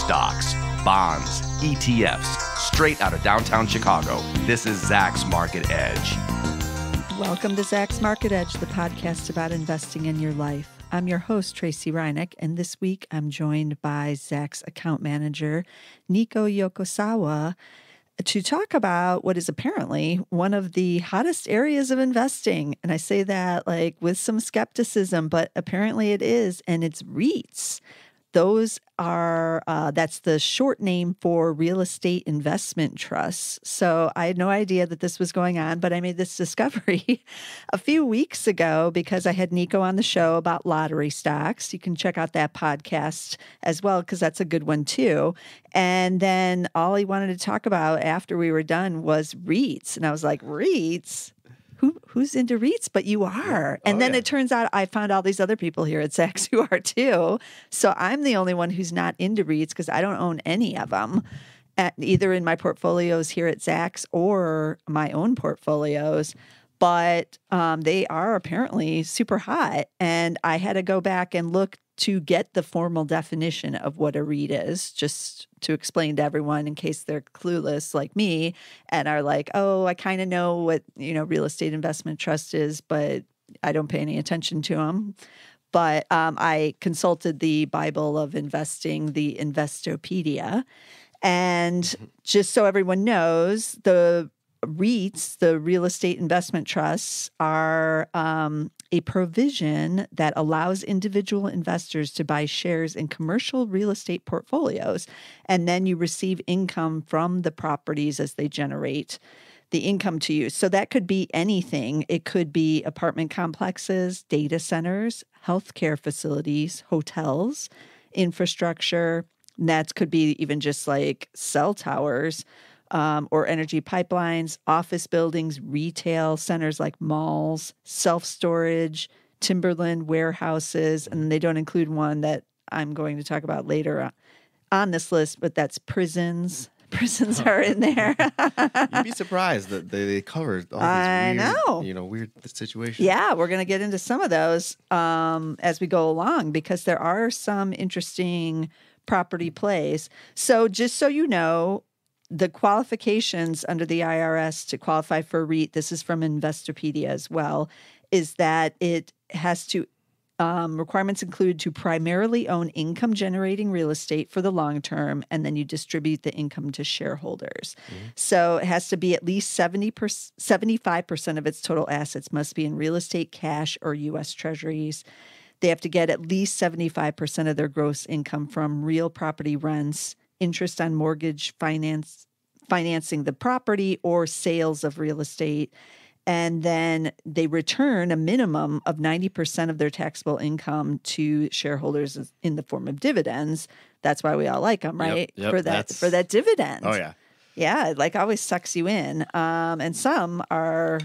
stocks, bonds, ETFs, straight out of downtown Chicago. This is Zach's Market Edge. Welcome to Zach's Market Edge, the podcast about investing in your life. I'm your host, Tracy Reineck, and this week I'm joined by Zach's account manager, Nico Yokosawa, to talk about what is apparently one of the hottest areas of investing. And I say that like with some skepticism, but apparently it is, and it's REITs. Those are, that's the short name for real estate investment trusts. So I had no idea that this was going on, but I made this discovery a few weeks ago because I had Nico on the show about lottery stocks. You can check out that podcast as well, because that's a good one too. And then all he wanted to talk about after we were done was REITs. And I was like, REITs? Who's into REITs? But you are. And then it turns out I found all these other people here at Zach's who are too. So I'm the only one who's not into REITs because I don't own any of them, either in my portfolios here at Zach's or my own portfolios. But they are apparently super hot. And I had to go back and look to get the formal definition of what a REIT is, just to explain to everyone in case they're clueless like me and are like, oh, I kind of know what, real estate investment trust is, but I don't pay any attention to them. But I consulted the Bible of investing, the Investopedia. And just so everyone knows, the REITs, the real estate investment trusts, are a provision that allows individual investors to buy shares in commercial real estate portfolios, and then you receive income from the properties as they generate the income to you. So that could be anything. It could be apartment complexes, data centers, healthcare facilities, hotels, infrastructure. And that could be even just like cell towers, or energy pipelines, office buildings, retail centers like malls, self-storage, timberland warehouses, and they don't include one that I'm going to talk about later on this list, but that's prisons. Prisons are in there. You'd be surprised that they covered all these weird situations. Yeah, we're going to get into some of those as we go along because there are some interesting property plays. So just so you know, the qualifications under the IRS to qualify for a REIT, this is from Investopedia as well, is that it has to, requirements include to primarily own income-generating real estate for the long term, and then you distribute the income to shareholders. Mm-hmm. So it has to be at least 75% of its total assets must be in real estate, cash, or U.S. Treasuries. They have to get at least 75% of their gross income from real property rents, interest on mortgage financing the property, or sales of real estate. And then they return a minimum of 90% of their taxable income to shareholders in the form of dividends. That's why we all like them, right? Yep, for that dividend. Oh, yeah. Yeah, it like always sucks you in. And some are,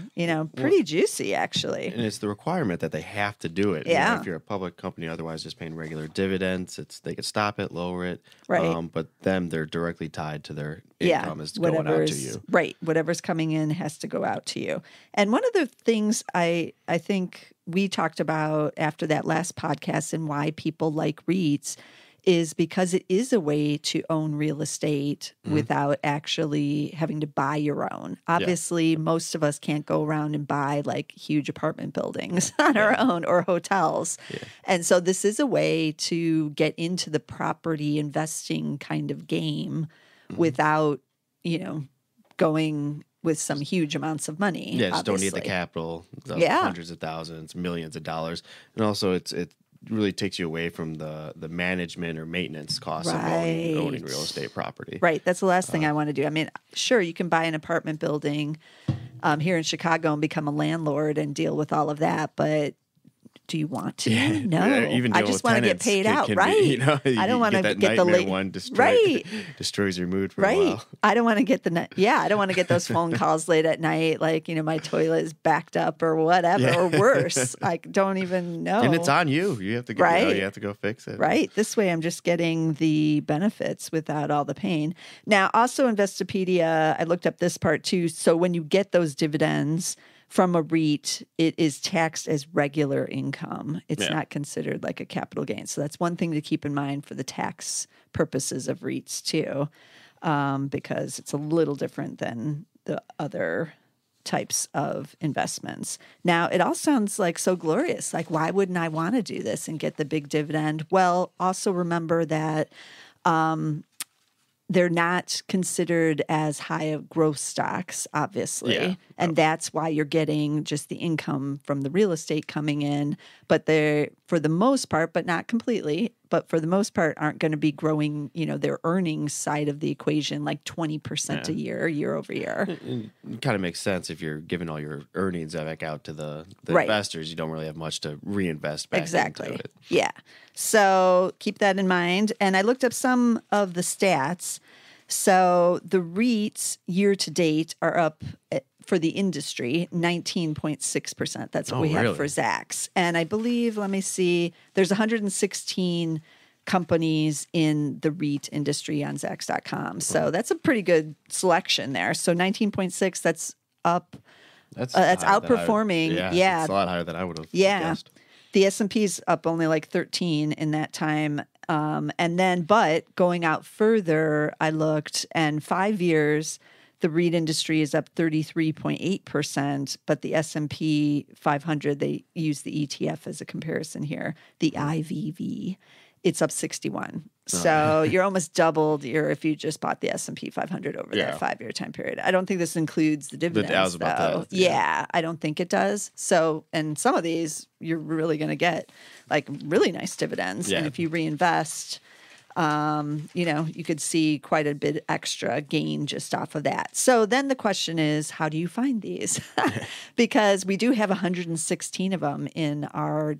pretty juicy, actually. And it's the requirement that they have to do it. Yeah. If you're a public company, otherwise just paying regular dividends, they could stop it, lower it. Right. But they're directly tied to their income is going out to you. Right. Whatever's coming in has to go out to you. And one of the things I think we talked about after that last podcast and why people like REITs is because it is a way to own real estate without actually having to buy your own. Obviously, most of us can't go around and buy like huge apartment buildings on our own or hotels. Yeah. And so this is a way to get into the property investing kind of game without, going with some huge amounts of money. Yeah, just don't need the capital, hundreds of thousands, millions of dollars. And also it really takes you away from the management or maintenance costs of owning real estate property. Right. That's the last thing I want to do. I mean, sure, you can buy an apartment building here in Chicago and become a landlord and deal with all of that, but do you want to? Yeah, no. Even I just want to get paid out. Right. I don't want to get the late one destroys your mood for a while. I don't want to get I don't want to get those phone calls late at night, like, my toilet is backed up or whatever, or worse. I don't even know. And it's on you. You have to go, you have to go fix it. Right. This way I'm just getting the benefits without all the pain. Now, also Investopedia, I looked up this part too. So when you get those dividends from a REIT, it is taxed as regular income. It's not considered like a capital gain. So that's one thing to keep in mind for the tax purposes of REITs too, because it's a little different than the other types of investments. Now, it all sounds like so glorious. Like, why wouldn't I want to do this and get the big dividend? Well, also remember that they're not considered as high of growth stocks, obviously. Yeah. And that's why you're getting just the income from the real estate coming in. But they're, for the most part, but not completely, but for the most part, aren't going to be growing, their earnings side of the equation like 20% a year over year. It kind of makes sense if you're giving all your earnings back out to the Right. investors. You don't really have much to reinvest back into it. Yeah. So keep that in mind. And I looked up some of the stats. So the REITs year to date are up for the industry 19.6%. That's what we have for Zacks. And I believe, let me see, there's 116 companies in the REIT industry on Zacks.com. So that's a pretty good selection there. So 19.6, that's up. That's outperforming. It's a lot higher than I would have guessed. The S&P's up only like 13 in that time. And then, but going out further, I looked, and 5 years, the REIT industry is up 33.8%, but the S&P 500, they use the ETF as a comparison here, the IVV, it's up 61. So you're almost doubled if you just bought the S&P 500 over that 5-year time period. I don't think this includes the dividends, though. Yeah, I don't think it does. So, and some of these, you're really going to get like really nice dividends. And if you reinvest, you could see quite a bit extra gain just off of that. So then the question is, how do you find these? Because we do have 116 of them in our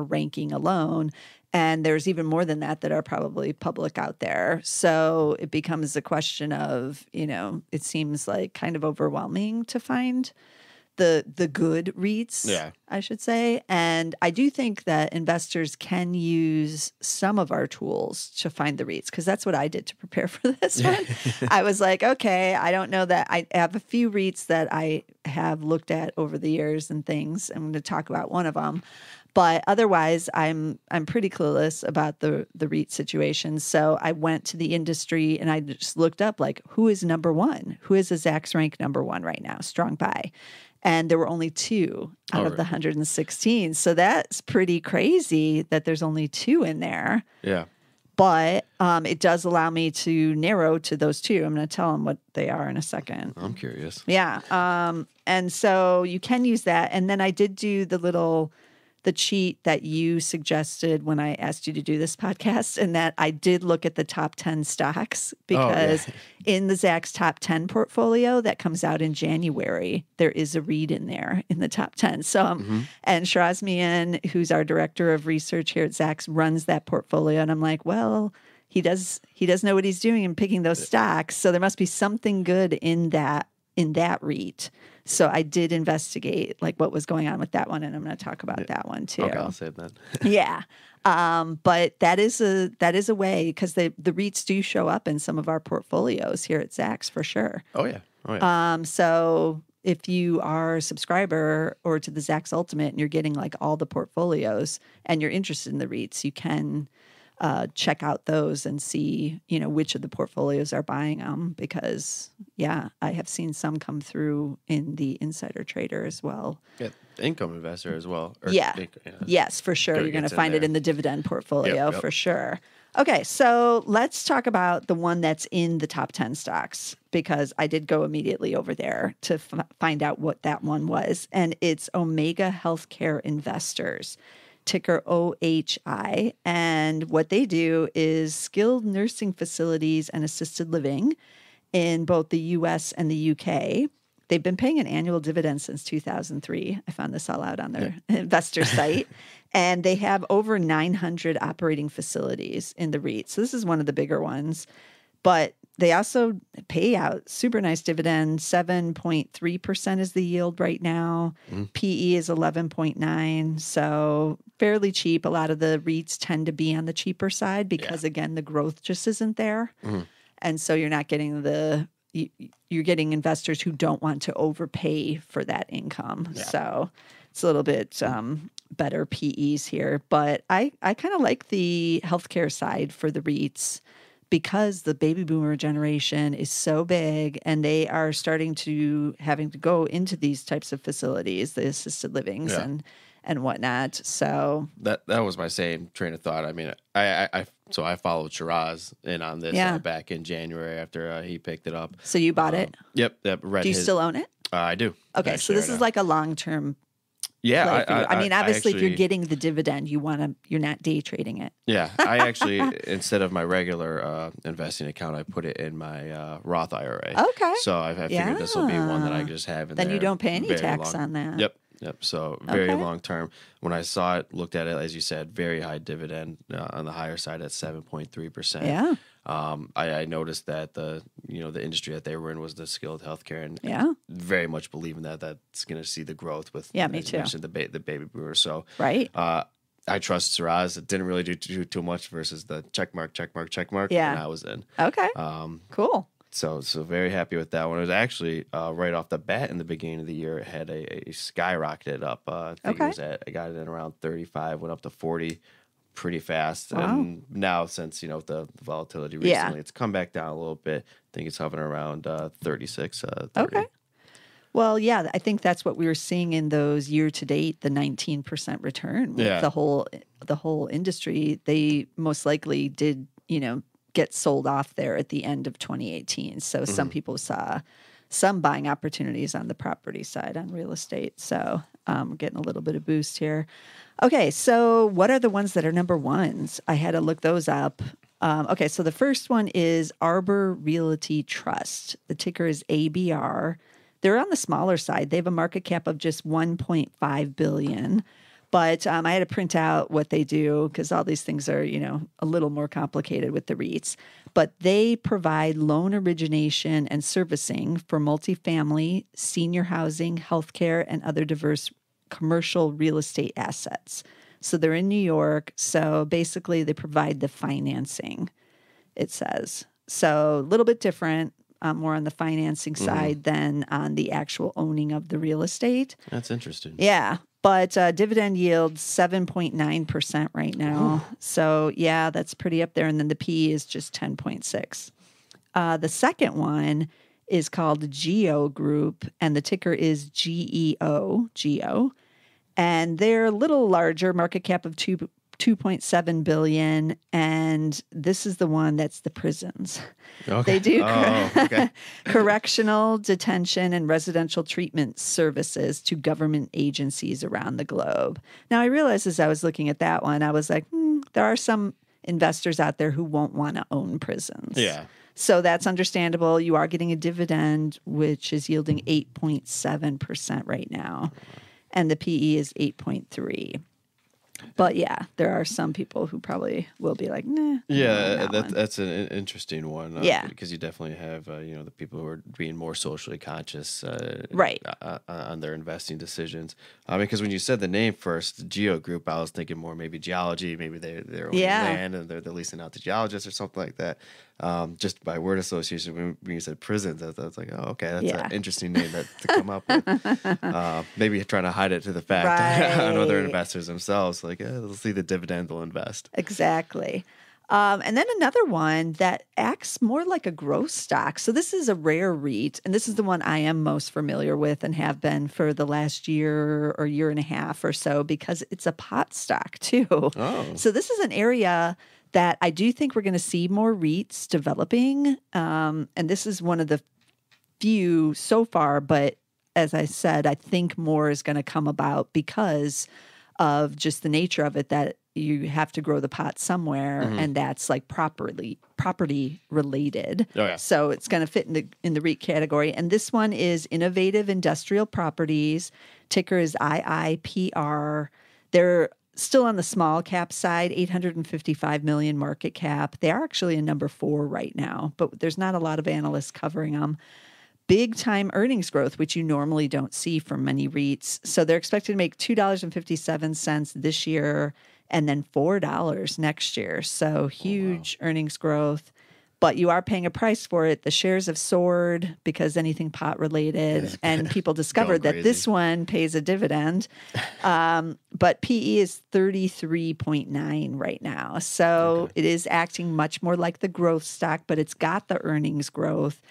ranking alone. And there's even more than that are probably public out there. So it becomes a question of, it seems like kind of overwhelming to find the good REITs, I should say. And I do think that investors can use some of our tools to find the REITs, because that's what I did to prepare for this one. I was like, okay, I don't know that I have a few REITs that I have looked at over the years and things. I'm going to talk about one of them. But otherwise, I'm pretty clueless about the REIT situation. So I went to the industry and I just looked up, like, who is number one? Who is a Zacks rank number one right now? Strong buy. And there were only 2 out of the 116. So that's pretty crazy that there's only 2 in there. Yeah. But it does allow me to narrow to those 2. I'm going to tell them what they are in a second. I'm curious. Yeah. And so you can use that. And then I did do the cheat that you suggested when I asked you to do this podcast, and that I did look at the top 10 stocks, because in the Zacks top 10 portfolio that comes out in January, there is a REIT in there in the top 10. So, and Shrazmian, who's our director of research here at Zacks, runs that portfolio. And I'm like, well, he does know what he's doing in picking those stocks. So there must be something good in that REIT. So I did investigate like what was going on with that one, and I'm going to talk about that one too. Okay, I'll save that. Yeah. But that is a way, because the REITs do show up in some of our portfolios here at Zacks for sure. Oh yeah. So if you are a subscriber or to the Zacks Ultimate and you're getting like all the portfolios and you're interested in the REITs, you can check out those and see, which of the portfolios are buying them, because I have seen some come through in the insider trader as well. Yeah, income investor as well. Yes, for sure. You're going to find it in the dividend portfolio for sure. Okay, so let's talk about the one that's in the top 10 stocks, because I did go immediately over there to find out what that one was. And it's Omega Healthcare Investors, ticker OHI. And what they do is skilled nursing facilities and assisted living in both the U.S. and the U.K. They've been paying an annual dividend since 2003. I found this all out on their investor site. And they have over 900 operating facilities in the REIT. So this is one of the bigger ones. But they also pay out super nice dividend. 7.3% is the yield right now. PE is 11.9. So fairly cheap. A lot of the REITs tend to be on the cheaper side because, again, the growth just isn't there. And so you're not getting the you're getting investors who don't want to overpay for that income. Yeah. So it's a little bit better PEs here. But I kind of like the healthcare side for the REITs because the baby boomer generation is so big and they are starting to having to go into these types of facilities, the assisted livings and whatnot. So that was my same train of thought. I mean, I followed Shiraz in on this back in January after he picked it up. So you bought it? Yep. Do you still own it? I do. Okay, so this is like a long-term Yeah, I mean, obviously, if you're getting the dividend, you're not day trading it. Yeah, I actually instead of my regular investing account, I put it in my Roth IRA. Okay. So I figured this will be one that I just have in there. Then you don't pay any tax on that. Yep. So very long term. When I saw it, looked at it, as you said, very high dividend on the higher side at 7.3%. Yeah. I noticed that the industry that they were in was the skilled healthcare, and very much believing that's going to see the growth with me too. The baby boomers. So right. I trust Shiraz. It didn't really do too much versus the check mark. Yeah. And I was in. Okay. Cool. So very happy with that one. It was actually right off the bat in the beginning of the year. It had a skyrocketed up. I think I got it in around 35, went up to 40 pretty fast. Wow. And now since, the volatility recently, it's come back down a little bit. I think it's hovering around 36, 30. Okay. Well, yeah, I think that's what we were seeing in those year to date, the 19% return with the whole industry. They most likely did, get sold off there at the end of 2018. So some people saw some buying opportunities on the property side on real estate. So we're getting a little bit of boost here. Okay, so what are the ones that are number ones? I had to look those up. Okay, so the first one is Arbor Realty Trust. The ticker is ABR. They're on the smaller side. They have a market cap of just $1.5 billion. But I had to print out what they do because all these things are, a little more complicated with the REITs. But they provide loan origination and servicing for multifamily, senior housing, healthcare, and other diverse commercial real estate assets. So they're in New York. So basically, they provide the financing, it says. So a little bit different. More on the financing side than on the actual owning of the real estate. That's interesting. Yeah. But dividend yield 7.9% right now. Ooh. So, yeah, that's pretty up there. And then the PE is just 10.6. The second one is called Geo Group, and the ticker is GEO. And they're a little larger, market cap of $2.7 billion, and this is the one that's the prisons. Okay. They do correctional, detention, and residential treatment services to government agencies around the globe. Now, I realized as I was looking at that one, I was like, there are some investors out there who won't want to own prisons. Yeah. So that's understandable. You are getting a dividend, which is yielding 8.7% right now, and the PE is 8.3. But yeah, there are some people who probably will be like, nah. Yeah, that's an interesting one. Because you definitely have, the people who are being more socially conscious right. On their investing decisions. Because when you said the name first, Geo Group, I was thinking more maybe geology, maybe they're owning land and they're leasing out to geologists or something like that. Just by word association, when you said prisons, I was like, oh, okay, that's an interesting name to come up with. Maybe trying to hide it to the fact on other investors themselves. Like, they'll see the dividend, they'll invest. Exactly. And then another one that acts more like a growth stock. So this is a rare REIT, and this is the one I am most familiar with and have been for the last year or year and a half or so because it's a pot stock too. Oh. So this is an area that I do think we're going to see more REITs developing. And this is one of the few so far, but as I said, I think more is going to come about because of just the nature of it, that you have to grow the pot somewhere, and that's like property related. Oh, yeah. So it's going to fit in the REIT category. And this one is Innovative Industrial Properties. Ticker is IIPR. They're still on the small cap side, 855 million market cap. They are actually a number 4 right now, but there's not a lot of analysts covering them. Big time earnings growth, which you normally don't see from many REITs. So they're expected to make $2.57 this year and then $4 next year. So huge earnings growth. but you are paying a price for it. The shares have soared because anything pot related, and people discovered that this one pays a dividend. But PE is 33.9 right now. So it is acting much more like the growth stock, but it's got the earnings growth.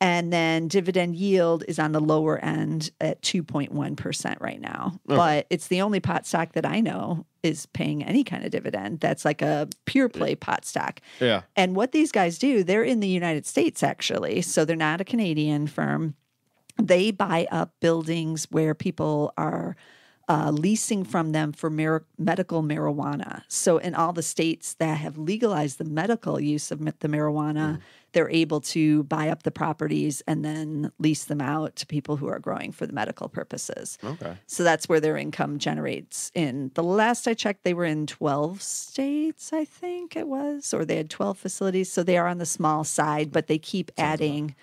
And then dividend yield is on the lower end at 2.1% right now. Okay. But it's the only pot stock that I know is paying any kind of dividend. That's like a pure play pot stock. Yeah. And what these guys do, they're in the United States, actually. So they're not a Canadian firm. They buy up buildings where people are leasing from them for medical marijuana. So in all the states that have legalized the medical use of the marijuana, they're able to buy up the properties and then lease them out to people who are growing for the medical purposes. Okay. So that's where their income generates. In the last I checked, they were in 12 states, I think it was, or they had 12 facilities. So they are on the small side, but they keep adding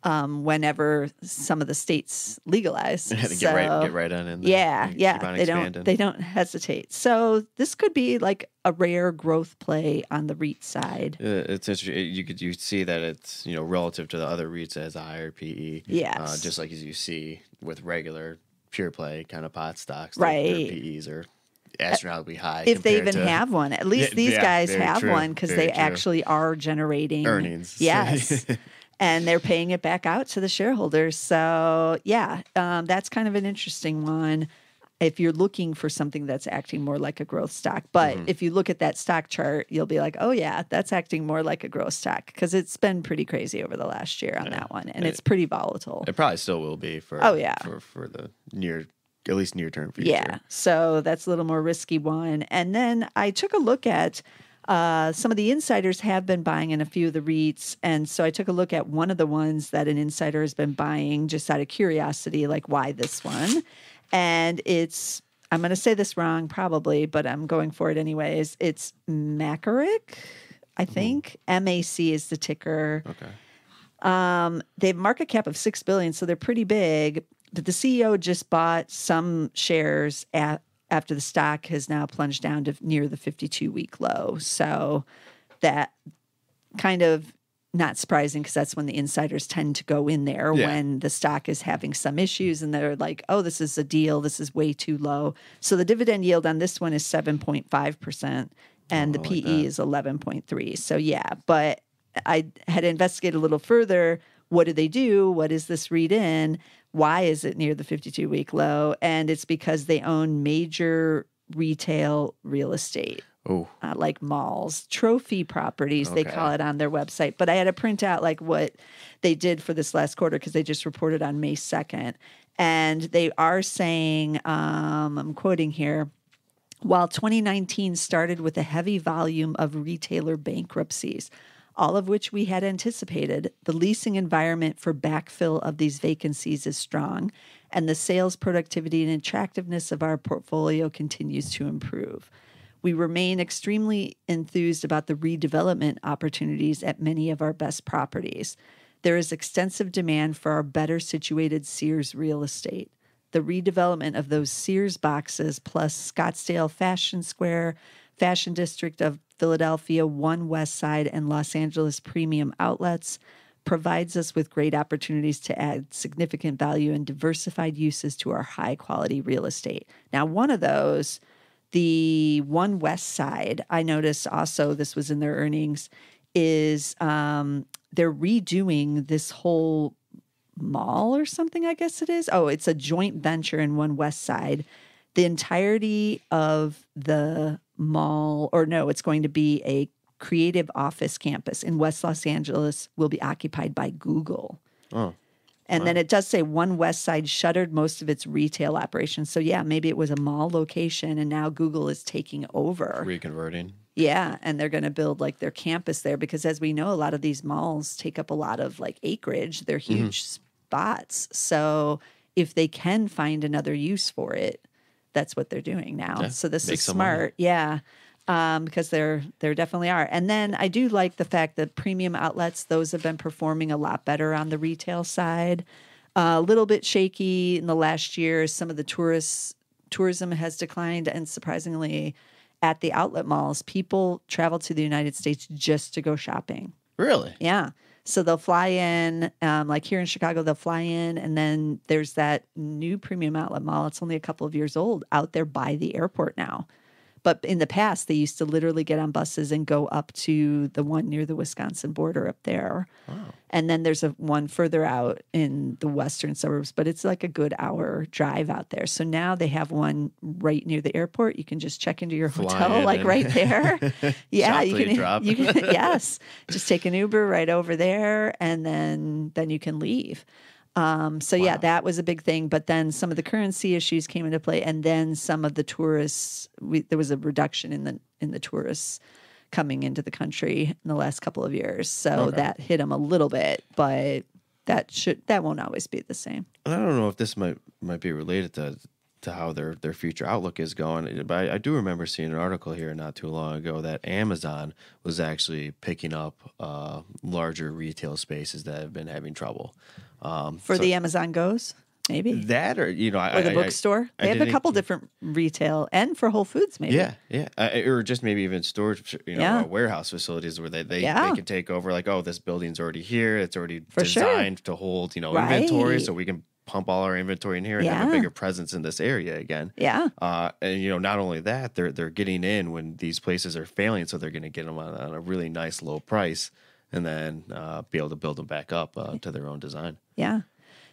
whenever some of the states legalize. Get right on in there. Yeah. They don't hesitate. So this could be like a rare growth play on the REIT side. It's interesting. You see that it's relative to the other REITs as a higher PE. Yes. Just like as you see with regular pure play kind of pot stocks. Right. Their PEs are astronomically high. If they even have one. At least these guys have one because they actually are generating earnings. Yes. And they're paying it back out to the shareholders. So, that's kind of an interesting one if you're looking for something that's acting more like a growth stock. But if you look at that stock chart, you'll be like, oh, yeah, that's acting more like a growth stock because it's been pretty crazy over the last year on that one. And it's pretty volatile. It probably still will be for the at least near-term future. Yeah, so that's a little more risky one. And then I took a look at some of the insiders have been buying in a few of the REITs. And so I took a look at one of the ones that an insider has been buying just out of curiosity, like why this one? And I'm going to say this wrong probably, but I'm going for it anyways. It's Macaric, I think. MAC is the ticker. Okay. They have a market cap of $6 billion, so they're pretty big. But the CEO just bought some shares after the stock has now plunged down to near the 52-week low. So that kind of not surprising because that's when the insiders tend to go in there when the stock is having some issues and they're like, oh, this is a deal. This is way too low. So the dividend yield on this one is 7.5% and the PE is 11.3. So but I had to investigate a little further. What do they do? What is this REIT in? Why is it near the 52-week low? And it's because they own major retail real estate, like malls, trophy properties, they call it on their website. But I had to print out like what they did for this last quarter because they just reported on May 2nd. And they are saying, I'm quoting here, while 2019 started with a heavy volume of retailer bankruptcies, all of which we had anticipated, the leasing environment for backfill of these vacancies is strong, and the sales productivity and attractiveness of our portfolio continues to improve. We remain extremely enthused about the redevelopment opportunities at many of our best properties. There is extensive demand for our better situated Sears real estate. The redevelopment of those Sears boxes plus Scottsdale Fashion Square, Fashion District of Philadelphia, One West Side, and Los Angeles premium outlets provides us with great opportunities to add significant value and diversified uses to our high-quality real estate. Now, one of those, the One West Side, I noticed also, this was in their earnings, is they're redoing this whole mall or something, I guess it is. Oh, it's a joint venture in One West Side. The entirety of the mall, or no, it's going to be a creative office campus in West Los Angeles will be occupied by Google. Oh. And then it does say One West Side shuttered most of its retail operations. So maybe it was a mall location and now Google is taking over. Reconverting. Yeah, and they're going to build like their campus there because as we know, a lot of these malls take up a lot of like acreage. They're huge spots. So if they can find another use for it, that's what they're doing now. Yeah, so this is smart. Because there definitely are. And then I do like the fact that premium outlets, those have been performing a lot better on the retail side. A little bit shaky in the last year. Some of the tourism has declined. And surprisingly, at the outlet malls, people travel to the United States just to go shopping. Really? Yeah. So they'll fly in, like here in Chicago, they'll fly in, and then there's that new premium outlet mall. It's only a couple of years old out there by the airport now. But in the past, they used to literally get on buses and go up to the one near the Wisconsin border up there. Wow. And then there's a one further out in the western suburbs, but it's like a good hour drive out there. So now they have one right near the airport. You can just check into your hotel, like right there. Yeah, you can. You can. Yes, just take an Uber right over there, and then you can leave. So yeah, that was a big thing. But then some of the currency issues came into play, and then some of the tourists. There was a reduction in the tourists coming into the country in the last couple of years, so that hit them a little bit. But that won't always be the same. I don't know if this might be related to how their future outlook is going, but I do remember seeing an article here not too long ago that Amazon was actually picking up larger retail spaces that have been having trouble. For the Amazon Goes, maybe that, or or the bookstore. They have a couple different retail, and for Whole Foods, maybe. Yeah, or just maybe even storage, warehouse facilities where they can take over. Like, oh, this building's already here; it's already designed to hold inventory, so we can pump all our inventory in here and have a bigger presence in this area again. Yeah. And not only that, they're getting in when these places are failing, so they're going to get them on a really nice low price, and then be able to build them back up to their own design. Yeah.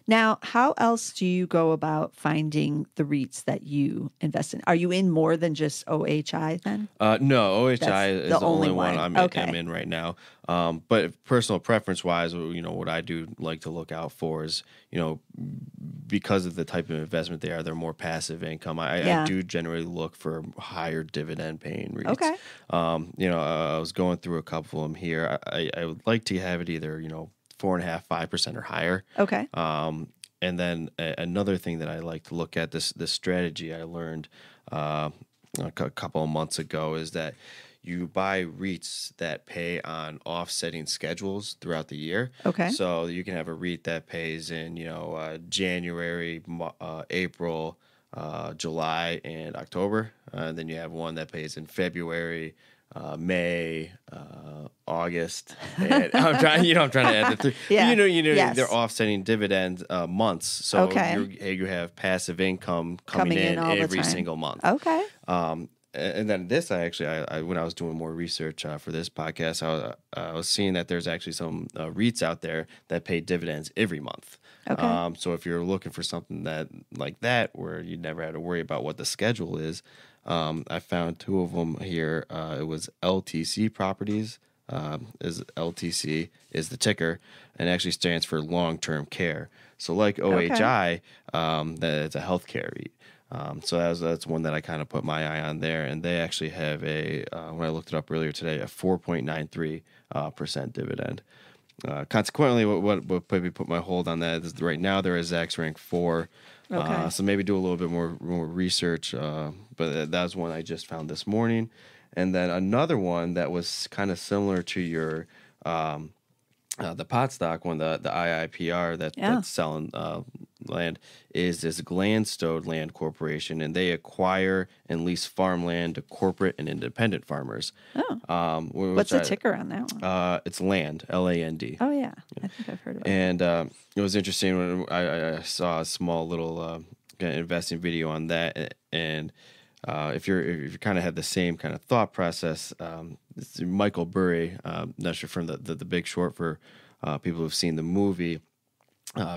Now, how else do you go about finding the REITs that you invest in? Are you in more than just OHI then? No, OHI is the only one I'm in right now. But personal preference wise, what I do like to look out for is, because of the type of investment they're more passive income. I do generally look for higher dividend paying REITs. Okay. I was going through a couple of them here. I would like to have it either, 4.5%, 5% or higher. Okay. And then another thing that I like to look at, this strategy I learned a couple of months ago, is that you buy REITs that pay on offsetting schedules throughout the year. Okay. So you can have a REIT that pays in, January, April, July, and October. And then you have one that pays in February, May, August. And I'm trying to add the three. Yeah. Yes. They're offsetting dividend months. So you have passive income coming in every single month. Okay. And then this, I when I was doing more research for this podcast, I was seeing that there's actually some REITs out there that pay dividends every month. Okay. So if you're looking for something like that, where you never had to worry about what the schedule is, I found two of them here. It was LTC Properties. LTC is the ticker, and actually stands for long-term care. So like OHI, it's a healthcare REIT. So that's one that I kind of put my eye on there, and they actually have when I looked it up earlier today, a 4.93% dividend. Consequently, what maybe put my hold on that is right now they're a Zacks rank 4. Okay. So maybe do a little bit more research. But that was one I just found this morning, and then another one that was kind of similar to your the pot stock one, the IIPR that's selling land, is this Gladstone Land Corporation, and they acquire and lease farmland to corporate and independent farmers. Oh, what's the ticker on that one? It's LAND, LAND. Oh yeah, I think I've heard about it. And it was interesting when I saw a small little investing video on that, and if you kind of have the same kind of thought process, it's Michael Burry, not sure from the Big Short, for people who've seen the movie,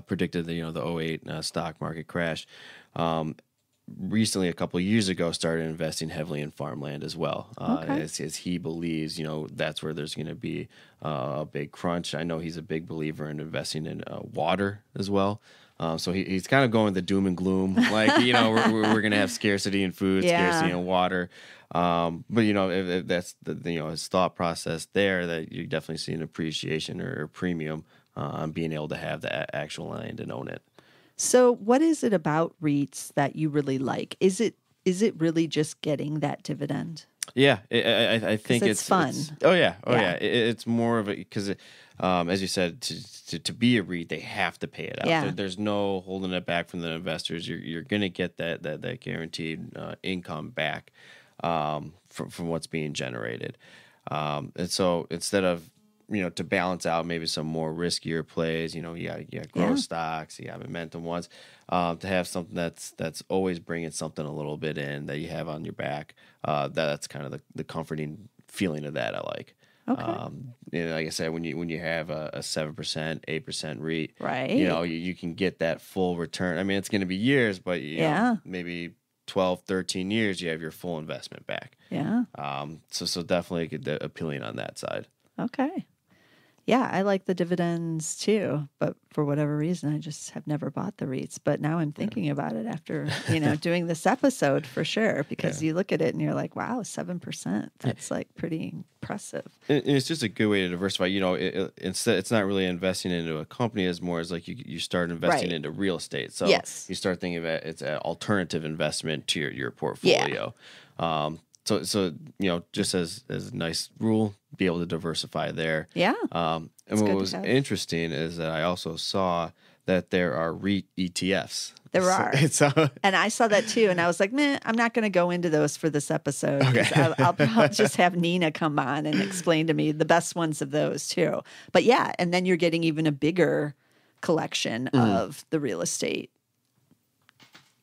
predicted the 2008 stock market crash. Recently, a couple of years ago, started investing heavily in farmland as well, as he believes that's where there's going to be a big crunch. I know he's a big believer in investing in water as well. So he's kind of going the doom and gloom, like we're going to have scarcity in food, scarcity in water. But if that's his thought process there, that you definitely see an appreciation or premium on being able to have the actual land and own it. So what is it about REITs that you really like? Is it really just getting that dividend? Yeah, I think it's fun. It's more of a, because as you said, to be a REIT, they have to pay it out. Yeah. There's no holding it back from the investors. You're going to get that guaranteed income back from what's being generated. And so instead of to balance out maybe some more riskier plays. You got growth stocks, you got momentum ones. To have something that's always bringing something a little bit in that you have on your back. That's kind of the comforting feeling of that I like. Okay. Like I said, when you have a 7%, 8% REIT, right? You can get that full return. I mean, it's going to be years, but maybe 12, 13 years, you have your full investment back. Yeah. So definitely appealing on that side. Okay. Yeah, I like the dividends too, but for whatever reason, I just have never bought the REITs. But now I'm thinking about it after, doing this episode for sure, because you look at it and you're like, wow, 7%. That's like pretty impressive. And it's just a good way to diversify. Instead, it's not really investing into a company as more as like you start investing into real estate. So you start thinking of it, it's an alternative investment to your portfolio. Yeah. So just as a nice rule, be able to diversify there. Yeah. And what was interesting is that I also saw that there are REIT ETFs. There are. And I saw that too. And I was like, I'm not going to go into those for this episode. Okay. I'll just have Nina come on and explain to me the best ones of those too. But yeah, and then you're getting even a bigger collection of the real estate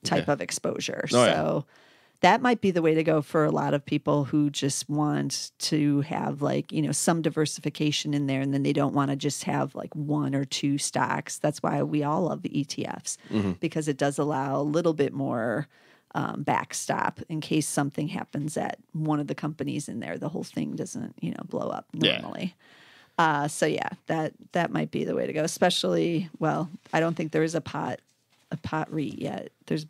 type of exposure. That might be the way to go for a lot of people who just want to have some diversification in there, and then they don't want to just have like one or two stocks. That's why we all love the ETFs, because it does allow a little bit more backstop in case something happens at one of the companies in there. The whole thing doesn't, blow up normally. That might be the way to go, especially, I don't think there is a pot REIT yet. There's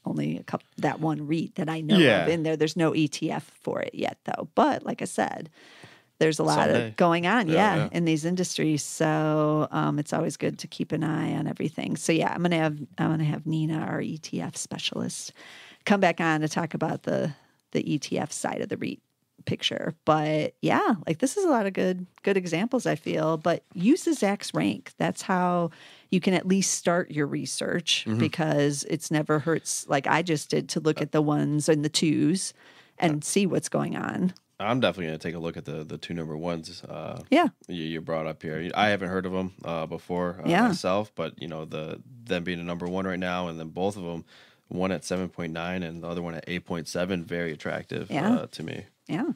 only a couple, that one REIT that I know of in there. There's no ETF for it yet, though. But like I said, there's a lot of going on, in these industries. So it's always good to keep an eye on everything. So I'm gonna have Nina, our ETF specialist, come back on to talk about the ETF side of the REIT picture. But this is a lot of good examples, I feel. But use the Zacks rank. That's how you can at least start your research, because it's never hurts, like I just did, to look at the ones and the twos and see what's going on. I'm definitely going to take a look at the two number ones. You brought up here. I haven't heard of them before myself, but them being a number one right now, and then both of them, one at 7.9 and the other one at 8.7, very attractive to me. Yeah.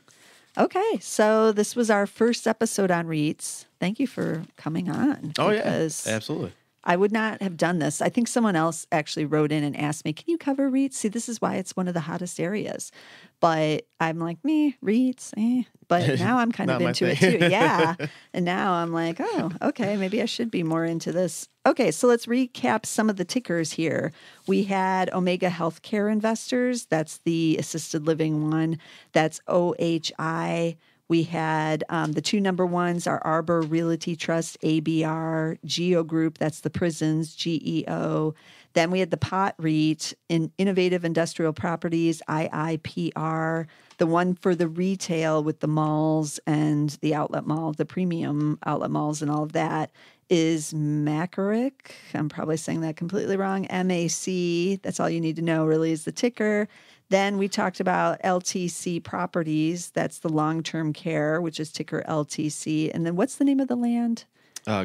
Okay, so this was our first episode on REITs. Thank you for coming on. Oh, yeah, absolutely. I would not have done this. I think someone else actually wrote in and asked me, can you cover REITs? See, this is why it's one of the hottest areas. But I'm like, REITs, But now I'm kind of into it too. Yeah. And now I'm like, oh, okay, maybe I should be more into this. Okay, so let's recap some of the tickers here. We had Omega Healthcare Investors. That's the assisted living one. That's OHI. We had the two number ones are Arbor Realty Trust, ABR, Geo Group, that's the prisons, GEO. Then we had the POT REIT, in Innovative Industrial Properties, IIPR. The one for the retail with the malls and the outlet mall, the premium outlet malls and all of that, is Macaric. I'm probably saying that completely wrong. MAC, that's all you need to know really is the ticker. Then we talked about LTC Properties. That's the long-term care, which is ticker LTC. And then what's the name of the land?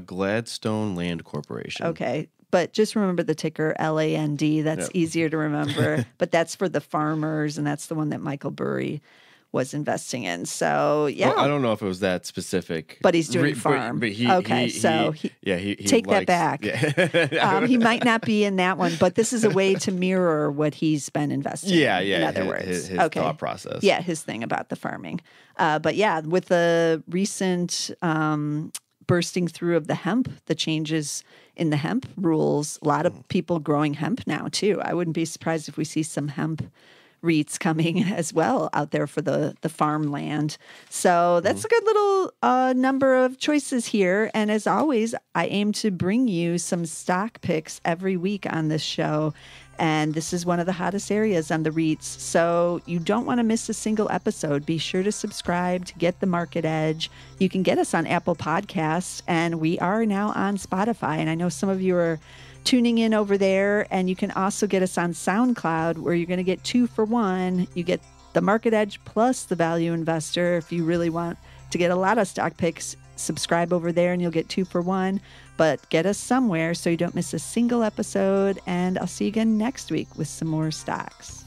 Gladstone Land Corporation. Okay. But just remember the ticker LAND. That's easier to remember. But that's for the farmers, and that's the one that Michael Burry was investing in. So, Well, I don't know if it was that specific. But he's doing farm. But he take that back. Yeah. He might not be in that one, but this is a way to mirror what he's been investing in. In other words. His thought process. Yeah, his thing about the farming. But with the recent bursting through of the hemp, the changes in the hemp rules, a lot of people growing hemp now too. I wouldn't be surprised if we see some hemp REITs coming as well out there for the farmland. So that's a good little number of choices here. And as always, I aim to bring you some stock picks every week on this show. And this is one of the hottest areas on the REITs. So you don't want to miss a single episode. Be sure to subscribe to get the market edge. You can get us on Apple Podcasts, and we are now on Spotify. And I know some of you are tuning in over there, and you can also get us on SoundCloud, where you're going to get 2 for 1. You get the Market Edge plus the Value Investor if you really want To get a lot of stock picks, subscribe over there and you'll get 2 for 1. But get us somewhere so you don't miss a single episode. And I'll see you again next week with some more stocks.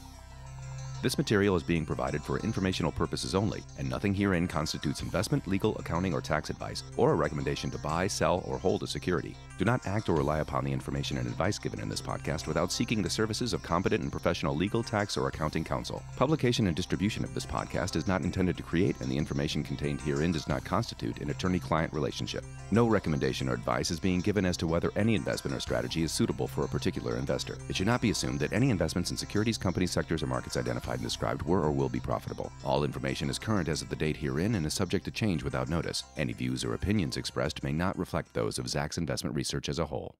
This material is being provided for informational purposes only, and nothing herein constitutes investment, legal, accounting, or tax advice, or a recommendation to buy, sell, or hold a security. Do not act or rely upon the information and advice given in this podcast without seeking the services of competent and professional legal, tax, or accounting counsel. Publication and distribution of this podcast is not intended to create, and the information contained herein does not constitute an attorney-client relationship. No recommendation or advice is being given as to whether any investment or strategy is suitable for a particular investor. It should not be assumed that any investments in securities, companies, sectors, or markets identified and described were or will be profitable. All information is current as of the date herein and is subject to change without notice. Any views or opinions expressed may not reflect those of Zacks Investment Research as a whole.